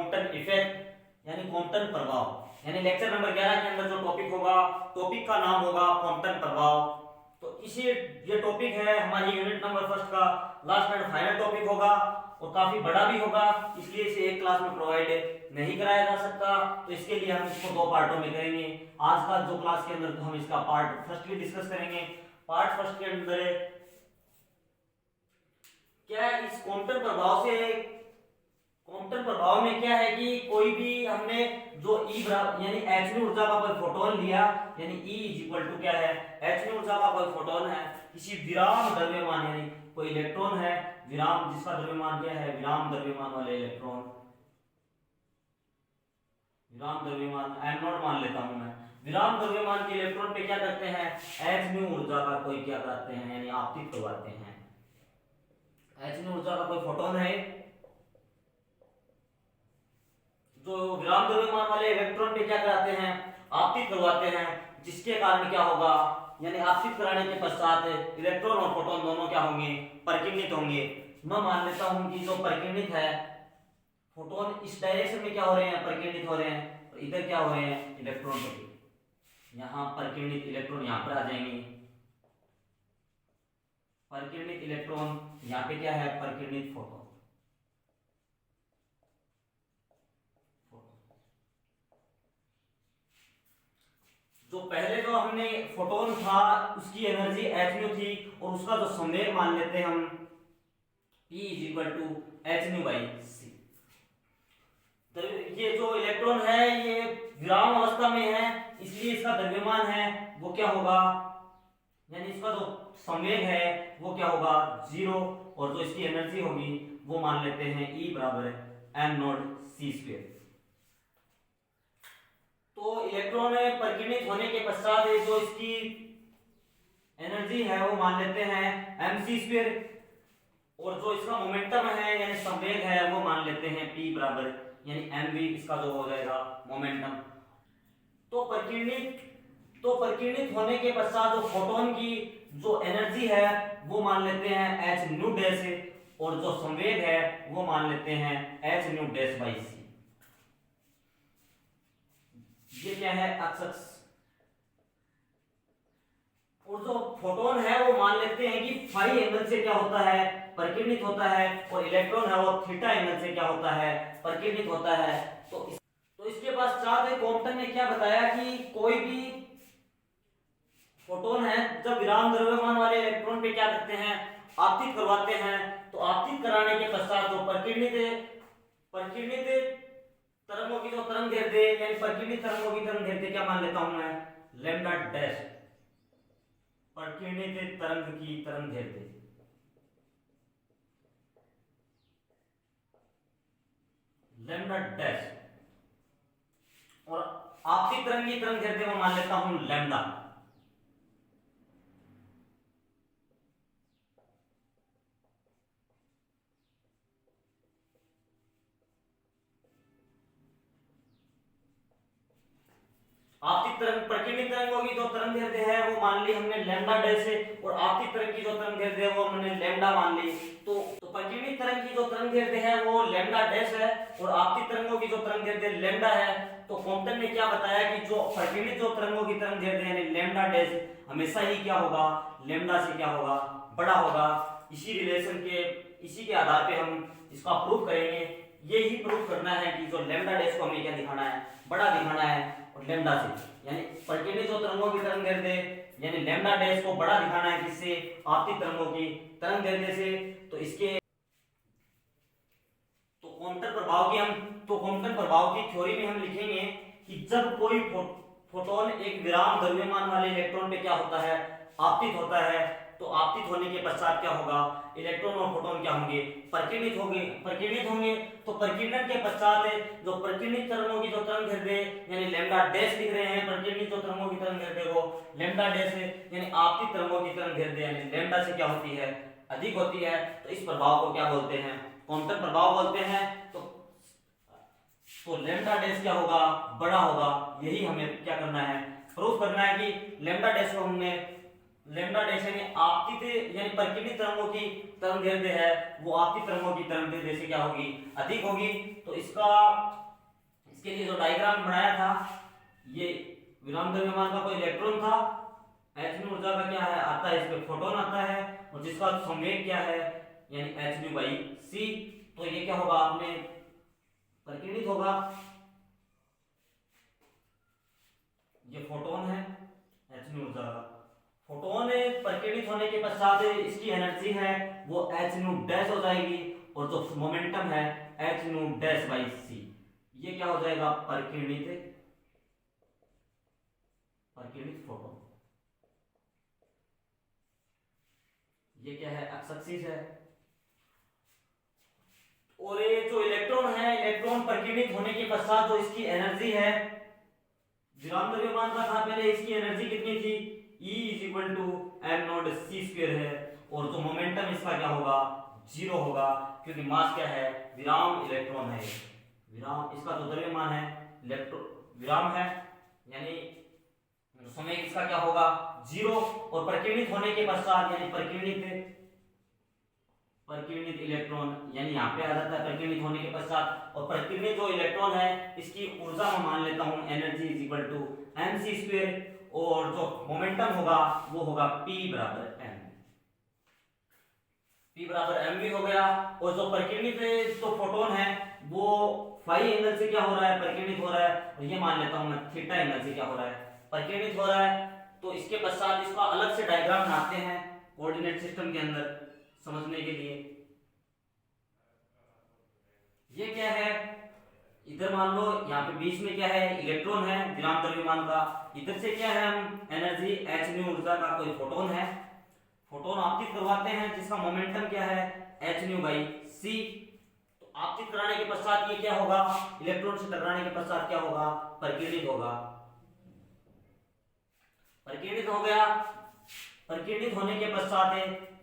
Compton effect यानी Compton प्रभाव। यानी लेक्चर नंबर 11 के अंदर जो टॉपिक होगा, टॉपिक का नाम होगा कॉम्पटन प्रभाव। तो इसी ये टॉपिक है हमारी यूनिट नंबर फर्स्ट का लास्ट एंड फाइनल टॉपिक होगा और काफी बड़ा भी होगा, इसलिए इसे एक क्लास में प्रोवाइड नहीं कराया जा सकता। तो इसके लिए हम इसको 2 पार्टों में करेंगे। आज का जो क्लास के अंदर तो हम इसका पार्ट फर्स्ट भी डिस्कस करेंगे। पार्ट फर्स्ट के अंदर क्या इस कॉम्पटन प्रभाव से, कॉम्पटन प्रभाव में क्या है कि कोई भी हमने जो E यानी h ऊर्जा का कोई फोटोन लिया, यानी E इज इक्वल टू क्या है, h ऊर्जा का कोई फोटोन है, किसी विराम द्रव्यमान यानी कोई इलेक्ट्रॉन है विराम, जिसका द्रव्यमान क्या है, विराम द्रव्यमान वाले इलेक्ट्रॉन, विराम द्रव्यमान m0 मान लेता हूं मैं। विराम द्रव्यमान के इलेक्ट्रॉन पे क्या करते हैं, h ऊर्जा का कोई क्या करते हैं, यानी आपतित करवाते हैं। h ऊर्जा का कोई फोटोन है जो विराम द्रव्यमान वाले इलेक्ट्रॉन पे क्या कराते हैं, आपतित करवाते हैं, जिसके कारण क्या होगा, यानी आपतित कराने के पश्चात इलेक्ट्रॉन और प्रोटॉन दोनों क्या होंगे, परिकिरणित होंगे। मैं मान लेता हूं कि जो परिकिरणित है फोटोन इस डायरेक्शन में क्या हो रहे हैं, परिकिरणित हो रहे हैं, और इधर क्या हो रहे हैं, इलेक्ट्रॉन पर, यहां परिकिरणित इलेक्ट्रॉन यहां पर आ जाएंगे, परिकिरणित इलेक्ट्रॉन यहां पे क्या है, परिकिरणित फोटोन। जो पहले जो हमने फोटोन था उसकी एनर्जी h थी और उसका जो संवेग मान लेते हैं हम P is equal to h by c। तो ये जो इलेक्ट्रॉन है ये विराम अवस्था में है, इसलिए इसका द्रव्यमान है वो क्या होगा, यानी इसका जो संवेग है वो क्या होगा, 0, और जो इसकी एनर्जी होगी वो मान लेते हैं E बराबर m0 c²। तो इलेक्ट्रॉन परिकिरणित होने के पश्चात जो इसकी एनर्जी है वो मान लेते हैं mc², और जो इसका मोमेंटम है यानी संवेग है वो मान लेते हैं p बराबर यानी mv, इसका जो हो जाएगा मोमेंटम। तो परिकिरणित होने के पश्चात जो फोटोन की जो एनर्जी है वो मान लेते हैं h न्यू डैश, और जो संवेग है वो मान लेते हैं h nu dash by c। ये क्या है, एक्स। और जो फोटोन है वो मान लेते हैं कि फाई एंगल से क्या होता है, परिकिरणित होता है, और इलेक्ट्रॉन है वो थीटा एंगल से क्या होता है, परिकिरणित होता है। तो इसके पश्चात कॉम्पटन ने क्या बताया कि कोई भी फोटोन है जब विराम द्रव्यमान वाले इलेक्ट्रॉन पे क्या करते हैं, आपतित करवाते हैं, तो आपतित कराने के पश्चात जो परिकिरणित तरंगों की जो तरंग दैर्ध्य यानी परिकिरणित तरंगों की तरंग दैर्ध्य क्या मान लेता हूं मैं, लैम्डा डैश, परिकिरणित तरंग की तरंग दैर्ध्य, लैम्डा डैश, और आपतित तरंग की तरंग दैर्ध्य मैं मान लेता हूं लैम्डा। आपतित तरंग, परिकिरणित तरंगों की जो तरंग दैर्ध्य है वो मान ली हमने लैम्डा डैश है, और आपतित तरंग की जो तरंग दैर्ध्य है वो हमने लैम्डा मान ली। तो परिकिरणित तरंग की जो तरंग दैर्ध्य है वो लैम्डा डैश है और आपतित तरंगों की जो तरंग दैर्ध्य लैम्डा है। तो कॉम्पटन ने क्या बताया कि जो परिकिरणित जो तरंगों की तरंग दैर्ध्य यानी लैम्डा डैश हमेशा ही क्या होगा, लैम्डा से क्या होगा, बड़ा होगा। इसी रिलेशन के, इसी के आधार पे हम इसका प्रूफ करेंगे। ये ही प्रूफ करना है कि जो लैम्डा डैश को हमें क्या दिखाना है, बड़ा दिखाना है, और लैम्डा से यानी परिकिरणित जो तरंगों की तरंग दैर्ध्य यानी लैम्डा डैश को बड़ा दिखाना है, किससे, आपतित तरंगों की तरंग दैर्ध्य से। तो इसके कॉम्पटन प्रभाव की थ्योरी में हम लिखेंगे कि जब कोई फोटोन एक विराम द्रव्यमान वाले इलेक्ट्रॉन पे क्या होता है, आपतित होता है, तो आपतित होने के पश्चात क्या होगा, इलेक्ट्रॉन और प्रोटॉन क्या होंगे, परिकिरणित होंगे। तो परिकिरण के पश्चात जो परिकिरणित तरंगों की जो तरंग दैर्ध्य यानी लैम्डा डैश लिख रहे हैं, परिकिरणित जो तरंगों की तरंग दैर्ध्य को लैम्डा डैश है, यानी आपतित तरंगों की तरंग दैर्ध्य यानी लैम्डा से क्या होती है, अधिक होती है। तो इस प्रभाव को क्या बोलते हैं, कॉम्पटन प्रभाव बोलते हैं। तो लैम्डा डैश क्या होगा, बड़ा होगा। यही हमें क्या करना है, प्रूफ करना है कि लैम्डा डैश को हमने लेमडा डैश यानी आपतित यानी प्रकीर्णित तरंगों की तरंग दैर्ध्य है वो आपतित तरंगों की तरंग दैर्ध्य से क्या होगी, अधिक होगी। तो इसके लिए जो डायग्राम बनाया था, ये विराम द्रव्यमान का कोई इलेक्ट्रॉन था, h ऊर्जा का क्या है आता है, इसमें फोटोन आता है, और जिसका संवेग क्या है यानी hν/c। तो ये क्या होगा, आपने प्रकीर्णित होगा, ये फोटोन है h ऊर्जा का। फोटोन प्रकीर्णित होने के पश्चात इसकी एनर्जी है वो hν' हो जाएगी, और जो मोमेंटम है hν'/c। ये क्या हो जाएगा, प्रकीर्णित फोटोन। ये क्या है, एक्स एक्सिस है। और ये जो इलेक्ट्रॉन है, इलेक्ट्रॉन प्रकीर्णित होने के पश्चात जो इसकी एनर्जी है, विराम द्रव्यमान का था पहले, इसकी एनर्जी कितनी थी, E = m0c² है, और जो मोमेंटम इसका क्या होगा, 0 होगा, क्योंकि मास क्या है, विराम इलेक्ट्रॉन है, विराम इसका जो द्रव्यमान है इलेक्ट्रॉन विराम है, यानी समय इसका क्या होगा, 0। और प्रकीर्णित होने के पश्चात यानी प्रकीर्णित इलेक्ट्रॉन, यानी यहाँ पे आ जाता है प्रकीर्णित होने के पश्चात। और प्रकीर्णित जो इलेक्ट्रॉन है इसकी ऊर्जा मैं मान लेता हूँ एनर्जी = mc², और जो मोमेंटम होगा वो होगा P = mv हो गया। और जो प्रकीर्णित जो फोटोन है वो फाई एंगल से क्या हो रहा है, प्रकीर्णित हो रहा है, और ये मान लेता हूँ मैं थीटा एंगल से क्या हो रहा है, प्रकीर्णित हो रहा है। तो इसके पश्चात इसका अलग से डायग्राम बनाते हैं कोऑर्डिनेट सिस्टम के अंदर समझने के लिए। ये क्या है, इधर मान लो यहाँ पे बीच में क्या है, इलेक्ट्रॉन है विराम द्रव्यमान का, इधर से क्या है, हम एनर्जी hν ऊर्जा का कोई फोटोन है, फोटोन आपतित करवाते हैं जिसका मोमेंटम क्या है hν/c। तो आपतित कराने के पश्चात ये क्या होगा, इलेक्ट्रॉन से टकराने के पश्चात क्या होगा, प्रकीर्णित होगा, प्रकीर्णित हो गया। प्रकीर्णित होने के पश्चात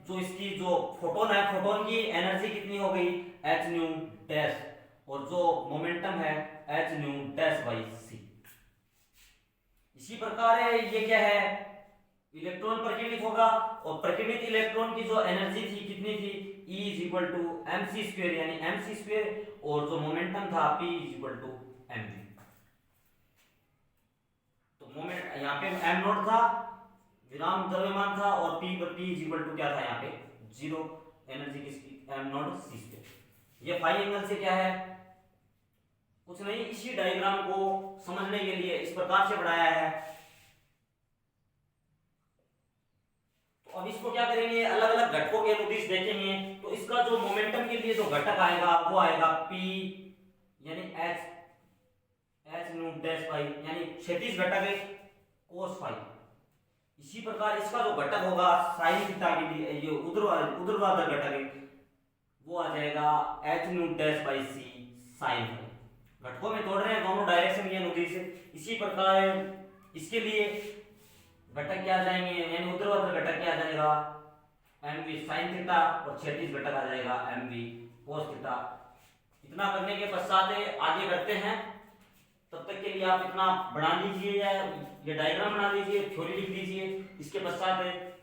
जो इसकी जो फोटोन है, फोटोन की एनर्जी कितनी हो गई, hν', और जो मोमेंटम है hν'/c। इसी प्रकार ये क्या है, इलेक्ट्रॉन प्रकीर्णित होगा, और प्रकीर्णित इलेक्ट्रॉन की जो एनर्जी थी कितनी थी, E = mc² यानी mc², और जो मोमेंटम था P = mv। तो मोमेंट यहाँ पे m0 था, विराम द्रव्यमान था, और P = क्या था यहाँ पे 0, एनर्जी किसकी m0c²। ये फाई एंगल से क्या है, कुछ नहीं, इसी डायग्राम को समझने के लिए इस प्रकार से बढ़ाया है। तो अब इसको क्या करेंगे, अलग अलग घटकों के अनुदिश देखेंगे। तो इसका जो मोमेंटम के लिए जो घटक आएगा वो आएगा P यानी hν' यानी क्षैतिज घटक है cos फाई। इसी प्रकार इसका जो घटक होगा साइन थीटा के लिए, ये ऊर्ध्वाधर घटक है, वो आ जाएगा hν'/c साइन फाई। घटकों में तोड़ रहे हैं दोनों डायरेक्शन के अनुदिश। इसी प्रकार इसके लिए घटक क्या आ जाएंगे, यानी ऊर्ध्वाधर घटक क्या आ जाएगा mv sin थीटा, और क्षैतिज घटक आ जाएगा mv cos थीटा। इतना करने के पश्चात आगे बढ़ते हैं। तब तक के लिए आप इतना बना लीजिए, या ये डायग्राम बना लीजिए, थ्योरी लिख लीजिए। इसके पश्चात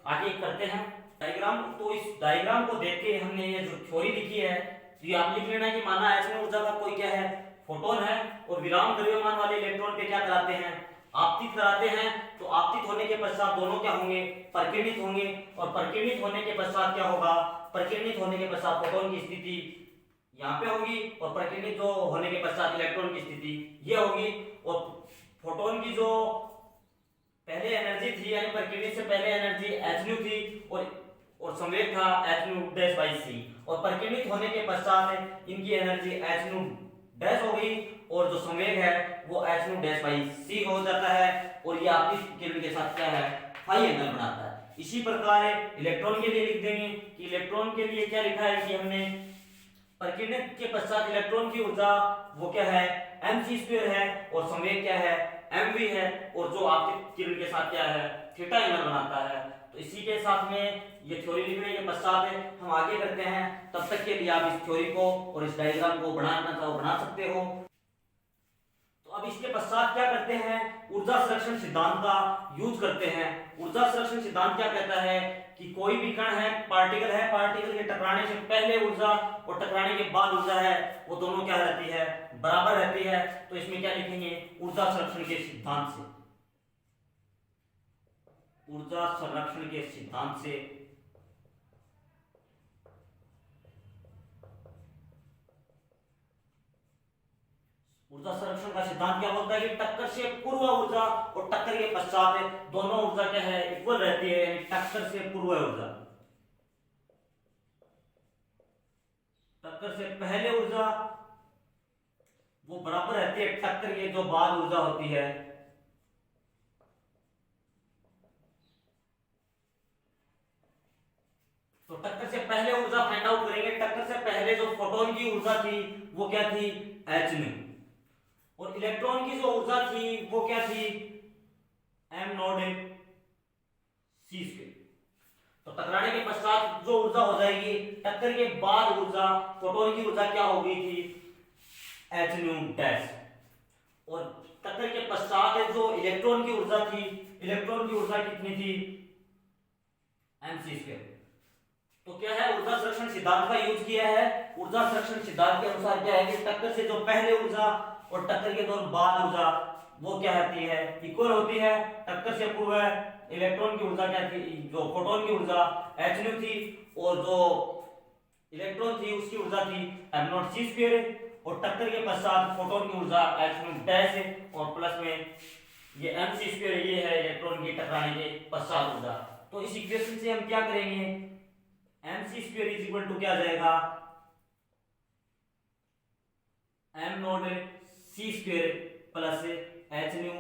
आगे करते हैं डायग्राम। तो इस डायग्राम को देख के हमने ये जो थ्योरी लिखी है, ये आप लिख लेना कि माना h ऊर्जा का कोई क्या है, फोटोन है, और विराम द्रव्यमान वाले इलेक्ट्रॉन पे क्या कराते हैं, आपतित कराते हैं। तो आपतित होने के पश्चात दोनों क्या होंगे, प्रकीर्णित होंगे, और प्रकीर्णित होने के पश्चात क्या होगा, प्रकीर्णित होने के पश्चात फोटोन की स्थिति यहाँ पे होगी, और प्रकीर्णित जो होने के पश्चात इलेक्ट्रॉन की स्थिति ये होगी। और फोटोन की जो पहले एनर्जी थी, यानी प्रकीर्णित से पहले एनर्जी hν थी, और संवेग था hν'/c, और प्रकीर्णित होने के पश्चात इनकी एनर्जी hν' हो गई, और जो संवेग है वो hν'/c हो जाता है, और ये आपतित किरण के साथ क्या है, फाई एंगल बनाता है। इसी प्रकार इलेक्ट्रॉन के लिए लिख देंगे कि इलेक्ट्रॉन के लिए क्या लिखा है कि हमने प्रकीर्णित के पश्चात इलेक्ट्रॉन की ऊर्जा वो क्या है, mc² है, और संवेग क्या है, mv है, और जो आपतित किरण के साथ क्या है, थीटा एंगल बनाता है। तो इसी के साथ में ये थ्योरी लिखने के पश्चात हम आगे करते हैं। तब तक के लिए आप इस थ्योरी को और इस डायग्राम को बनाना चाहो बना सकते हो। तो अब इसके पश्चात क्या करते हैं, ऊर्जा संरक्षण सिद्धांत का यूज करते हैं। ऊर्जा संरक्षण सिद्धांत क्या कहता है कि कोई भी कण है, पार्टिकल के टकराने से पहले ऊर्जा और टकराने के बाद ऊर्जा है वो दोनों क्या रहती है, बराबर रहती है। तो इसमें क्या लिखेंगे, ऊर्जा संरक्षण के सिद्धांत से, ऊर्जा संरक्षण के सिद्धांत से ऊर्जा संरक्षण का सिद्धांत क्या बोलता है कि टक्कर से पूर्व ऊर्जा और टक्कर के पश्चात दोनों ऊर्जा क्या है, इक्वल रहती है। टक्कर से पूर्व ऊर्जा, टक्कर से पहले ऊर्जा वो बराबर रहती है टक्कर के जो बाद ऊर्जा होती है। तो टक्कर से पहले ऊर्जा फाइंड आउट करेंगे। टक्कर से पहले जो फोटोन की ऊर्जा थी वो क्या थी, एच न्यू, और इलेक्ट्रॉन की जो ऊर्जा थी वो क्या थी, एम नॉट सी स्क्वायर। तो टकराने के पश्चात जो ऊर्जा हो जाएगी, टक्कर के बाद ऊर्जा, फोटोन की ऊर्जा क्या हो गई थी, एच न्यू डैश, और टक्कर के पश्चात जो इलेक्ट्रॉन की ऊर्जा थी, इलेक्ट्रॉन की ऊर्जा कितनी थी, एम सी स्क्वायर। तो क्या है, ऊर्जा संरक्षण सिद्धांत का यूज किया है। ऊर्जा संरक्षण सिद्धांत के अनुसार क्या है कि टक्कर से जो पहले ऊर्जा और टक्कर के दौरान बाद ऊर्जा वो क्या होती है, इक्वल होती है। टक्कर से पूर्व इलेक्ट्रॉन की ऊर्जा क्या थी, जो फोटोन की ऊर्जा एच न्यू थी, और जो इलेक्ट्रॉन थी उसकी ऊर्जा थी एम नॉट सी स्क्वायर, और टक्कर के पश्चात फोटोन की ऊर्जा एच न्यू डैश है, और प्लस में ये एम सी स्क्वायर ये है इलेक्ट्रॉन की टकराने के पश्चात ऊर्जा। तो इस इक्वेशन से हम क्या करेंगे, m c square is equal to क्या आ जाएगा, एम नॉट सी square plus h nu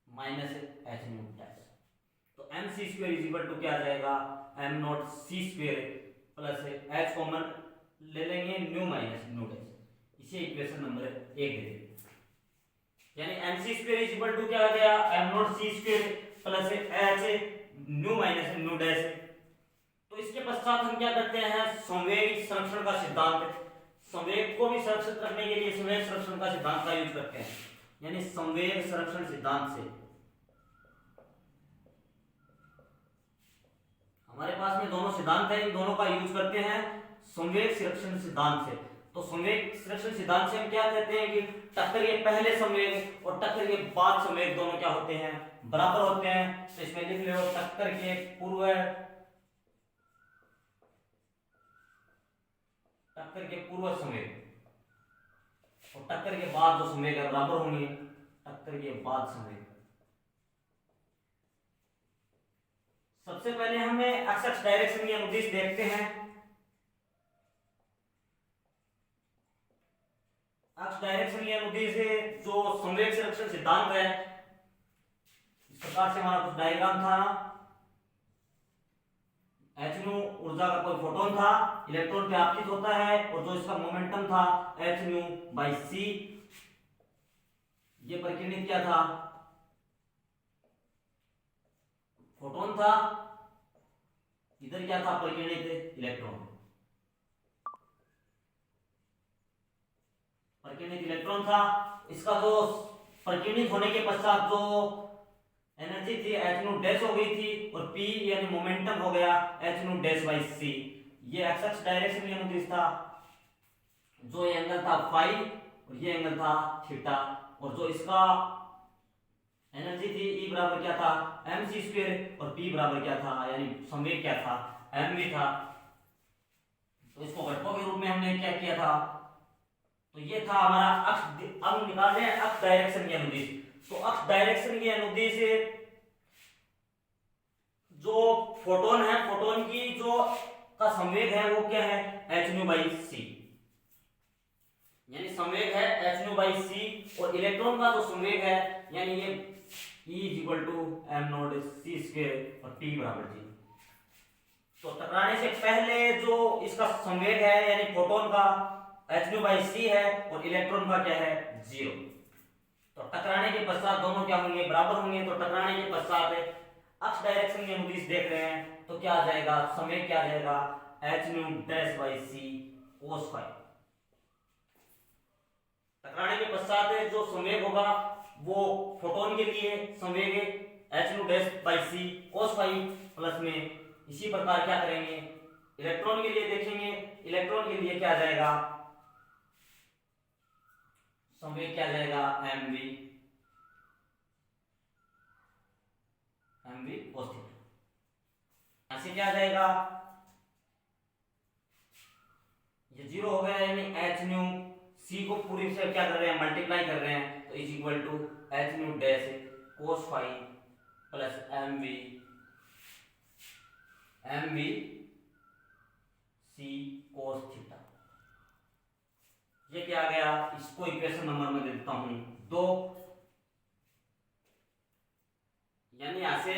minus h nu dash. तो m c square is equal to क्या आ जाएगा, एम नॉट सी स्क्वायर प्लस एच कॉमन ले लेंगे, न्यू माइनस न्यू डैश। इसे इक्वेशन नंबर 1 दे देंगे, यानी m c square is equal to क्या आ गया, एम नॉट सी square plus h nu minus nu dash. तो इसके पश्चात हम क्या करते हैं, संवेग संरक्षण का सिद्धांत, संवेग को भी संरक्षित करने के लिए संवेग संरक्षण का सिद्धांत का यूज करते हैं। यानी संवेग संरक्षण सिद्धांत से हमारे पास में दोनों सिद्धांत है, इन दोनों का यूज करते हैं संवेग संरक्षण सिद्धांत से। तो संवेग संरक्षण सिद्धांत से हम क्या कहते हैं कि टक्कर के पहले संवेग और टक्कर के बाद संवेग दोनों क्या होते हैं, बराबर होते हैं। तो इसमें लिख लो टक्कर के पूर्व, टक्कर के पूर्व संवेग और टक्कर के बाद जो संवेग है बराबर होंगे टक्कर के बाद संवेग। सबसे पहले हमें एक्स डायरेक्शन की अनुदिश देखते हैं। एक्स डायरेक्शन की अनुदिश जो संवेग संरक्षण सिद्धांत है, इस प्रकार से हमारा कुछ डायग्राम था। एच न्यू ऊर्जा का कोई फोटोन था, इलेक्ट्रॉन पे आपतित होता है, और जो इसका मोमेंटम था एच न्यू बाई सी। ये परिकिरणित क्या था, फोटोन था, इधर क्या था परिकिरणित इलेक्ट्रॉन, परिकिरणित इलेक्ट्रॉन था। इसका जो परिकिरणित होने के पश्चात जो एनर्जी थी एच न्यू डैश हो गई थी, और पी यानी मोमेंटम हो गया एच न्यू डैश बाई सी। ये एक्स डायरेक्शन में अनुदिश था। जो ये एंगल था फाई और ये एंगल था थीटा, और जो इसका एनर्जी थी ई बराबर क्या था, एम सी स्क्वायर, और पी बराबर क्या था, यानी संवेग क्या था, एम वी था। तो इसको घटकों के रूप में हमने क्या किया था, तो ये था हमारा अक्ष। अब निकाल रहे हैं अक्ष डायरेक्शन की अनुदिश। तो अक्ष डायरेक्शन की अनुदिश जो फोटोन है, फोटोन की जो का संवेग है वो क्या है, एच न्यू बाई सी, यानी संवेग है एच न्यू बाई सी। और इलेक्ट्रॉन का जो संवेग है यानी ये E is equal to M naught C square और P बराबर जी। तो टकराने से पहले जो इसका संवेग है यानी फोटोन का एच न्यू बाई सी है, और इलेक्ट्रॉन का क्या है, 0। तो टकराने के पश्चात दोनों क्या होंगे, बराबर होंगे। तो टकराने के पश्चात अक्ष डायरेक्शन की अनुदिश देख रहे हैं, तो क्या आ जाएगा, संवेग क्या आ जाएगा, H nu dash by C cos phi. टकराने के पश्चात जो संवेग होगा वो फोटोन के लिए संवेग h nu dash by c cos phi plus में। इसी प्रकार क्या करेंगे इलेक्ट्रॉन के लिए देखेंगे, इलेक्ट्रॉन के लिए क्या आ जाएगा संवेग क्या आ जाएगा mv cos थीटा। यहां से क्या आ जाएगा ये जीरो हो गया यानी h न्यू c को पूरी से क्या कर रहे हैं मल्टीप्लाई कर रहे हैं तो is equal to h nu dash cos phi plus mv c cos theta. ये क्या आ गया इसको इक्वेशन नंबर में दे देता हूं 2 यानी यहां से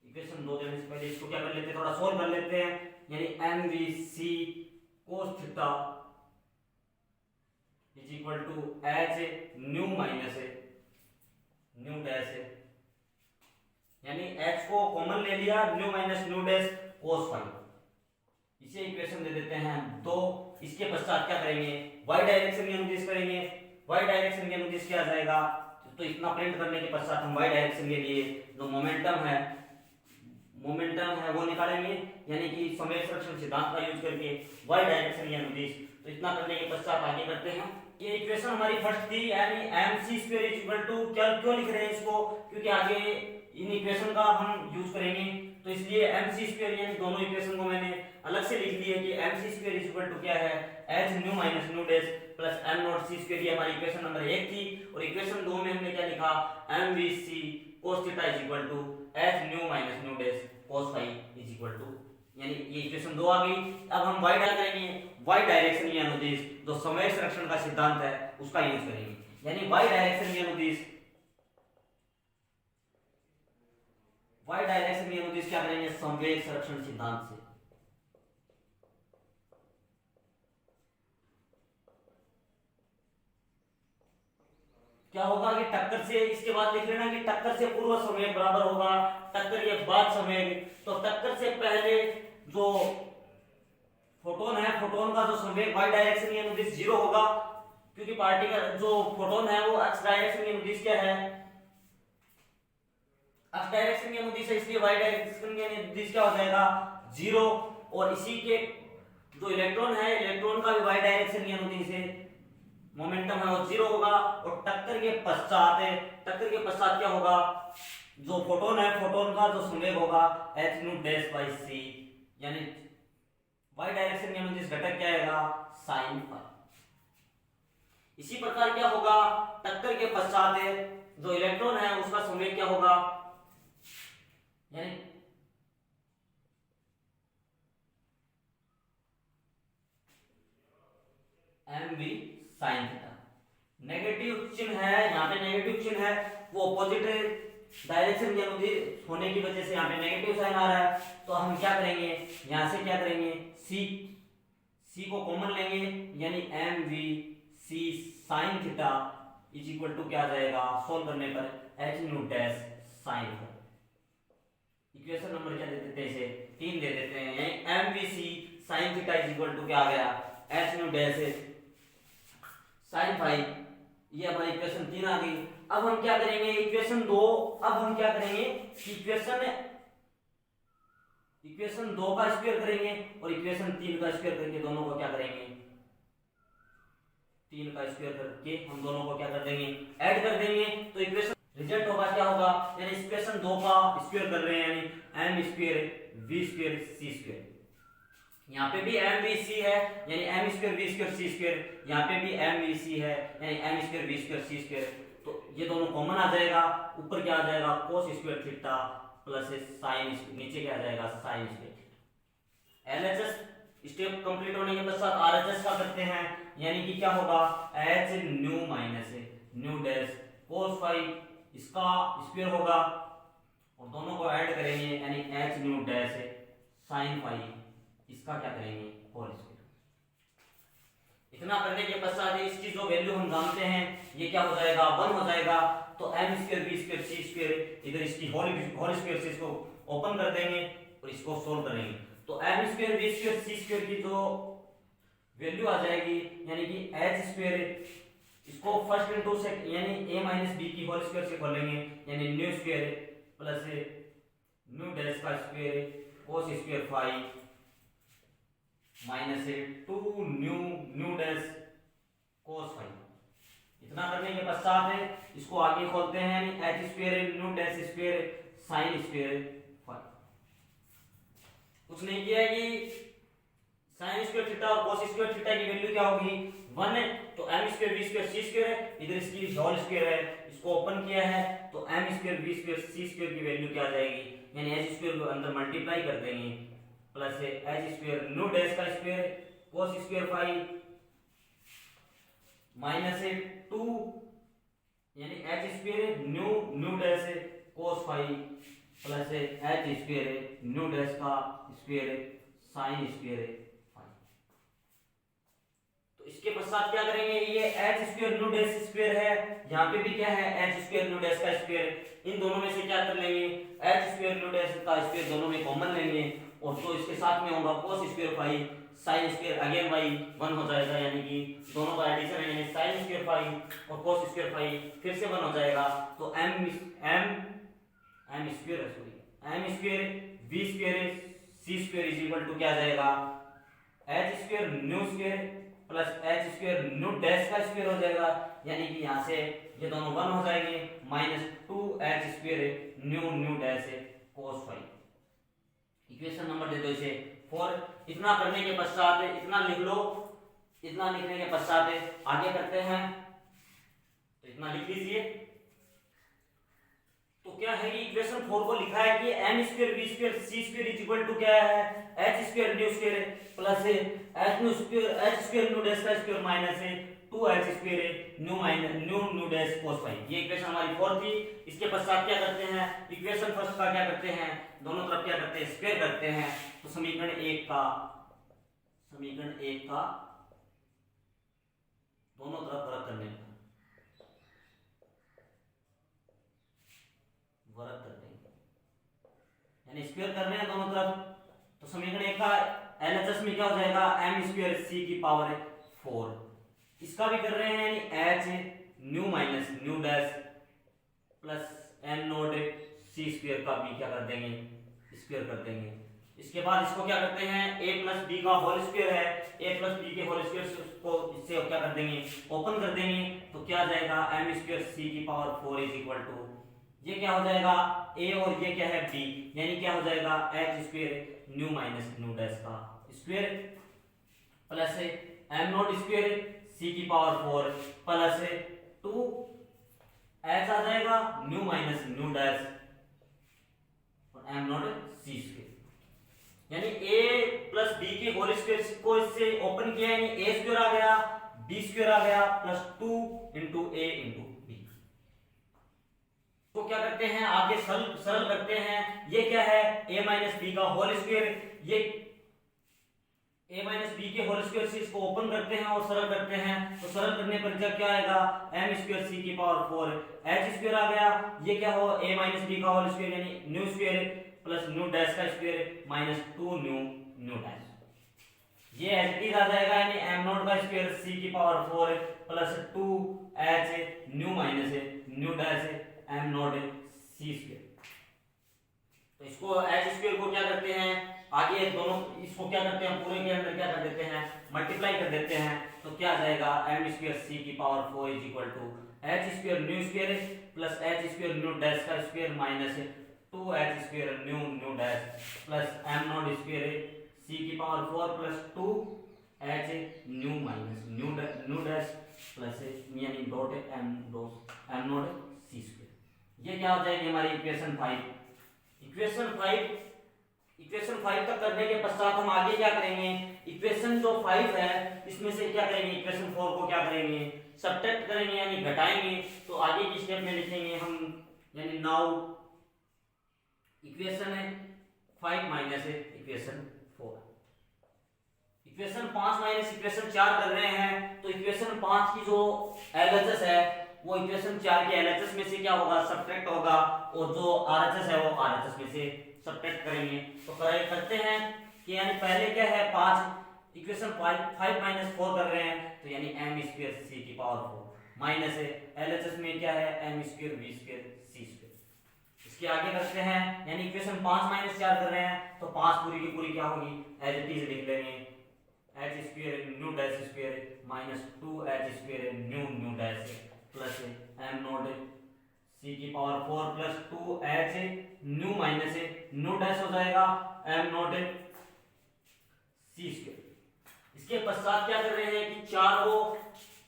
इक्वेशन 2 देने से पहले इसको क्या कर लेते हैं थोड़ा सोल्व कर लेते हैं यानी mvc cos theta is equal to h nu minus nu dash यानी h को कॉमन ले लिया nu minus nu dash cos phi. इसे इक्वेशन दे देते हैं 2। इसके पश्चात क्या करेंगे y डायरेक्शन में अनुदिश करेंगे, y डायरेक्शन में अनुदिश क्या आ जाएगा तो इतना प्रिंट करने के पश्चात हम y डायरेक्शन के लिए जो मोमेंटम है वो निकालेंगे यानी कि समय संरक्षण सिद्धांत का यूज करके y डायरेक्शन या अनुदिश। तो इतना करने के पश्चात आगे करते हैं। ये इक्वेशन हमारी फर्स्ट थी यानी mc² इज इक्वल टू क्यों लिख रहे हैं इसको क्योंकि आगे इन इक्वेशन का हम यूज करेंगे तो इसलिए mc² यानी दोनों इक्वेशन को मैंने अलग से लिख लिया कि mc² इज इक्वल टू क्या है h nu minus nu dash plus m not c² ये हमारी इक्वेशन नंबर 1 थी और इक्वेशन 2 में हमने क्या लिखा mvc cos theta is equal to h nu minus nu dash cos phi is equal to यानी ये इक्वेशन 2 आ गई। अब हम y डाल करेंगे y डायरेक्शन या अनुदिश जो समय संरक्षण का सिद्धांत है उसका यूज करेंगे यानी y डायरेक्शन या अनुदिश क्या करेंगे संवेग संरक्षण सिद्धांत से। क्या होगा कि टक्कर से इसके बाद लिख लेना कि टक्कर से पूर्व संवेग बराबर होगा टक्कर के बाद संवेग। तो टक्कर से पहले जो फोटोन है फोटोन का जो संवेग y डायरेक्शन में अनुदिश 0 होगा क्योंकि पार्टिकल जो फोटोन है वो x डायरेक्शन में अनुदिश क्या है x डायरेक्शन में अनुदिश है इसलिए y डायरेक्शन में अनुदिश क्या हो जाएगा 0। और इसी के जो इलेक्ट्रॉन है इलेक्ट्रॉन का भी y डायरेक्शन में अनुदिश है मोमेंटम है वो 0 होगा। और टक्कर के पश्चात क्या होगा जो फोटोन है फोटोन का जो संवेग होगा h nu dash by c यानी y डायरेक्शन में अनुदिश घटक क्या आएगा sin फाई। इसी प्रकार क्या होगा टक्कर के पश्चात जो इलेक्ट्रॉन है उसका संवेग क्या होगा यानी mv sin थीटा। नेगेटिव चिन्ह है यहाँ पे नेगेटिव चिन्ह है वो अपोजिट डायरेक्शन के अनुदिश होने की वजह से यहाँ पे नेगेटिव साइन आ रहा है। तो हम क्या करेंगे यहाँ से क्या करेंगे c को कॉमन लेंगे यानी mv c sin theta is equal to क्या आ जाएगा सोल्व करने पर h nu dash sin। Equation number क्या दे देते हैं इसे 3 दे देते हैं यानी mvc sin theta is equal to क्या आ गया h nu dash sin phi. ये हमारी इक्वेशन 3 आ गई। अब हम क्या करेंगे इक्वेशन 2 इक्वेशन 2 का स्क्वायर करेंगे और इक्वेशन 3 का स्क्वायर करके दोनों को क्या करेंगे 3 का स्क्वायर करके हम दोनों को क्या कर देंगे ऐड कर देंगे। तो इक्वेशन रिजल्ट होगा क्या होगा यानी इक्वेशन 2 का स्क्वायर कर रहे हैं यानी m square v square c square. यहाँ पे भी mvc है यानी m square v square c square, यहाँ पे भी mvc है यानी m square v square c square. तो ये दोनों कॉमन आ जाएगा ऊपर क्या आ जाएगा cos square theta plus sin नीचे क्या आ जाएगा sin square theta. LHS step complete होने के पश्चात RHS का करते हैं यानी कि क्या होगा h nu minus nu dash cos phi इसका स्क्वायर होगा और दोनों को ऐड करेंगे यानी h nu dash sin phi इसका क्या करेंगे होल स्क्वायर। इतना करने के पश्चात इसकी जो वैल्यू हम जानते हैं ये क्या हो जाएगा 1 हो जाएगा। तो m square v square c square इधर इसकी होल स्क्वायर से इसको ओपन कर देंगे और इसको सोल्व करेंगे। तो m square v square c square की जो वैल्यू आ जाएगी, यानी कि एच स्क्वायर, इसको फर्स्ट इंटू से यानी ए माइनस बी की होल स्क्वायर से खोलेंगे, यानी nu square plus nu dash का square cos square five minus 2 nu dash cos five. इतना करने के पश्चात है इसको आगे खोलते हैं, यानी H square nu dash square sine square five. कुछ नहीं किया है कि साइन स्क्वायर थीटा और कोस स्क्वायर थीटा की वैल्यू क्या होगी 1 है, तो M square V square C square है, इधर इसकी होल स्क्वायर है, इसको ओपन किया है तो M square V square C square की वैल्यू क्या आ जाएगी, यानी एच स्क्वायर को अंदर मल्टीप्लाई कर देंगे plus H square nu dash का square cos square five minus 2 यानी H square nu dash cos five plus H square nu dash का स्क्वायर साइन स्क्वायर फाइव। तो इसके पश्चात क्या करेंगे, ये h square nu dash square है, यहाँ पे भी क्या है एच स्क्वायर न्यू डैश का स्क्वायर, इन दोनों में से क्या कर लेंगे एच स्क्वायर न्यू डैश का स्क्वायर दोनों में कॉमन लेंगे, और तो इसके साथ में होगा कोस square five sine square again by 1 हो जाएगा, यानी कि दोनों का एडिशन है, यानी साइन स्क्वायर फाइव और कोस स्क्वायर फाइव फिर से 1 हो जाएगा, तो एम स्क्वायर है sorry M square V square C square is equal to क्या आ जाएगा H square nu square plus H square nu dash का स्क्वायर हो जाएगा, यानी कि यहाँ से ये दोनों 1 हो जाएंगे minus 2 h square nu dash cos five. Equation number दे दो इसे 4। इतना करने के पश्चात इतना लिख लो, इतना लिखने के पश्चात आगे करते हैं, तो इतना लिख लीजिए। तो क्या है कि इक्वेशन 4 को लिखा है कि m square v square c square is equal to क्या है h square nu square plus h square nu dash का square minus 2h square nu dash cos five. ये इक्वेशन हमारी 4 थी। इसके पश्चात क्या करते हैं, इक्वेशन फर्स्ट का क्या करते हैं, दोनों तरफ क्या करते हैं स्क्वायर करते हैं, तो समीकरण 1 का दोनों तरफ वर्ग करने का वर्ग कर देंगे, यानी स्क्वायर कर रहे हैं दोनों तरफ, तो समीकरण 1 का एलएचएस में क्या हो जाएगा m स्क्वायर c की पावर 4। इसका भी कर रहे हैं, यानी h nu minus nu dash plus n note c square का भी क्या कर देंगे स्क्वायर कर देंगे। इसके बाद इसको क्या करते हैं a प्लस b का होल स्क्वायर है, a प्लस b के होल स्क्वायर को इससे क्या कर देंगे ओपन कर देंगे, तो क्या आ जाएगा m स्क्वायर c की पावर 4 इज इक्वल टू ये क्या हो जाएगा a और ये क्या है b, यानी क्या हो जाएगा h square nu minus nu dash का square plus m naught square c की पावर 4 प्लस 2 h आ जाएगा न्यू माइनस न्यू डैश और m नॉट c स्क्वायर, यानी a प्लस b के होल स्क्वायर को इससे ओपन किया, यानी a स्क्वायर आ गया b स्क्वायर आ गया plus 2 into a into b। तो क्या करते हैं आगे सरल करते हैं, ये क्या है a माइनस बी का होल स्क्वायर, ये a माइनस बी के होल स्क्वायर से इसको ओपन करते हैं और सरल करते हैं, तो सरल करने पर जब क्या आएगा m स्क्वायर c की पावर 4 h स्क्वायर आ गया, ये क्या हो a माइनस बी का होल स्क्वायर यानी nu square plus nu dash का स्क्वायर माइनस 2 न्यू डैश, ये एच आ जाएगा, यानी m नॉट का स्क्वायर c की power 4 plus 2 h nu minus nu dash m naught c square. तो इसको h स्क्वायर को क्या करते हैं आगे दोनों इसको क्या करते हैं पूरे के अंदर क्या कर देते हैं मल्टीप्लाई कर देते हैं, तो क्या आ जाएगा m स्क्वायर c की power 4 is equal to h square nu square plus h square nu dash का square minus 2h square nu dash plus m naught square c की power 4 plus 2h nu minus nu dash plus यानी dot m naught c square. ये क्या हो जाएगी हमारी equation 5। Equation 5 तक करने के पश्चात हम आगे क्या करेंगे, इक्वेशन जो 5 है इसमें से क्या करेंगे इक्वेशन 4 को क्या करेंगे सब्ट्रैक्ट करेंगे यानी घटाएंगे, तो आगे की स्टेप में लिखेंगे हम, यानी now equation 5 minus equation 4। Equation 5 minus equation 4 कर रहे हैं, तो इक्वेशन 5 की जो एलएचएस है वो इक्वेशन 4 के एलएचएस में से क्या होगा सब्ट्रैक्ट होगा, और जो आरएचएस है वो आरएचएस में से सब्ट्रैक्ट करेंगे। तो करते हैं कि यानी पहले क्या है इक्वेशन 5 माइनस 4 कर रहे हैं तो यानी m स्क्वायर c की पावर 4 माइनस है LHS में क्या है m square v square c square. इसके आगे करते हैं यानी इक्वेशन 5 माइनस 4 कर रहे हैं तो 5 पूरी की पूरी क्या होगी एज इट इज लिख लेंगे h square nu dash square minus 2h square nu dash plus m naught c की power 4 plus 2h nu minus nu dash हो जाएगा m नॉट c स्क्वायर। इसके पश्चात क्या कर रहे हैं कि 4 को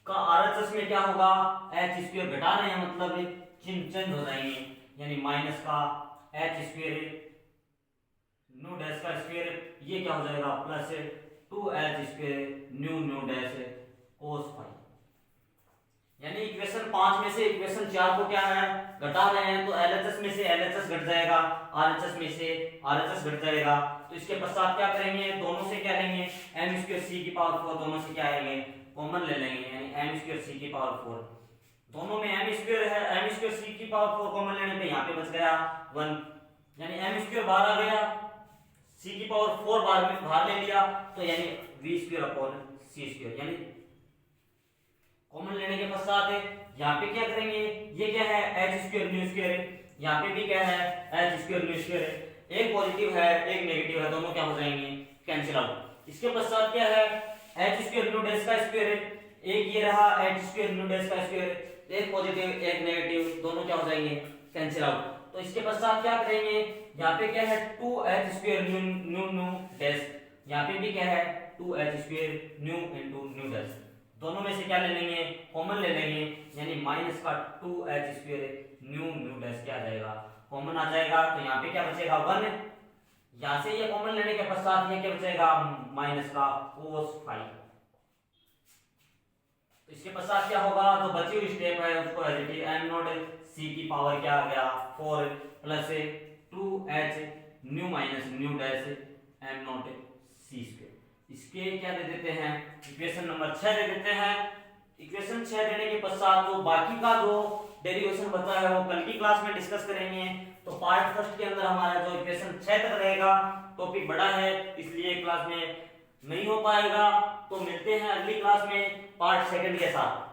का आरएचएस में क्या होगा h स्क्वायर घटा रहे हैं मतलब चिन्ह चेंज हो जाएंगे यानी माइनस का h स्क्वायर न्यू डैश का स्क्वायर ये क्या हो जाएगा plus 2h square nu dash cos phi. यानी इक्वेशन 5 में से इक्वेशन 4 को क्या है घटा रहे हैं तो LHS में से LHS घट जाएगा RHS में से RHS घट जाएगा तो इसके पश्चात क्या करेंगे दोनों से क्या लेंगे m स्क्वायर c की पावर 4 दोनों से क्या आएंगे कॉमन ले लेंगे यानी m स्क्वायर c की पावर 4 दोनों में m स्क्वायर है m स्क्वायर c की पावर 4 कॉमन लेने पे यहाँ पे बच गया 1 यानी m स्क्वायर बाहर आ गया c की पावर 4 बाहर ले लिया तो यानी v square upon c square यानी कॉमन लेने के पश्चात यहाँ पे क्या करेंगे ये क्या है h स्क्वायर न्यू स्क्वायर यहाँ पे भी क्या है h स्क्वायर न्यू स्क्वायर एक पॉजिटिव है एक नेगेटिव है दोनों क्या हो जाएंगे कैंसिल आउट। इसके पश्चात क्या है h स्क्वायर न्यू डैश का स्क्वायर एक ये रहा h स्क्वायर न्यू डैश का स्क्वायर एक पॉजिटिव एक नेगेटिव दोनों क्या हो जाएंगे कैंसिल आउट। तो इसके पश्चात क्या करेंगे यहाँ पे क्या है 2h स्क्वायर न्यू डैश यहाँ पे भी क्या है 2h स्क्वायर न्यू डैश दोनों में से क्या ले लेंगे कॉमन ले लेंगे यानी माइनस का 2h स्क्वायर न्यू डैश क्या आ जाएगा कॉमन आ जाएगा तो यहाँ पे क्या बचेगा 1 यहाँ से ये कॉमन लेने के पश्चात ये क्या बचेगा माइनस का cos फाई। तो इसके पश्चात क्या होगा जो बची हुई स्टेप है उसको m नॉट c की पावर क्या आ गया 4 plus 2h nu minus nu dash m naught c square. इसके क्या दे देते हैं इक्वेशन नंबर 6 दे देते हैं। इक्वेशन 6 देने के पश्चात जो बाकी का जो डेरिवेशन बचा है वो कल की क्लास में डिस्कस करेंगे। तो पार्ट फर्स्ट के अंदर हमारा जो इक्वेशन 6 तक रहेगा टॉपिक बड़ा है इसलिए क्लास में नहीं हो पाएगा। तो मिलते हैं अगली क्लास में पार्ट सेकंड के साथ।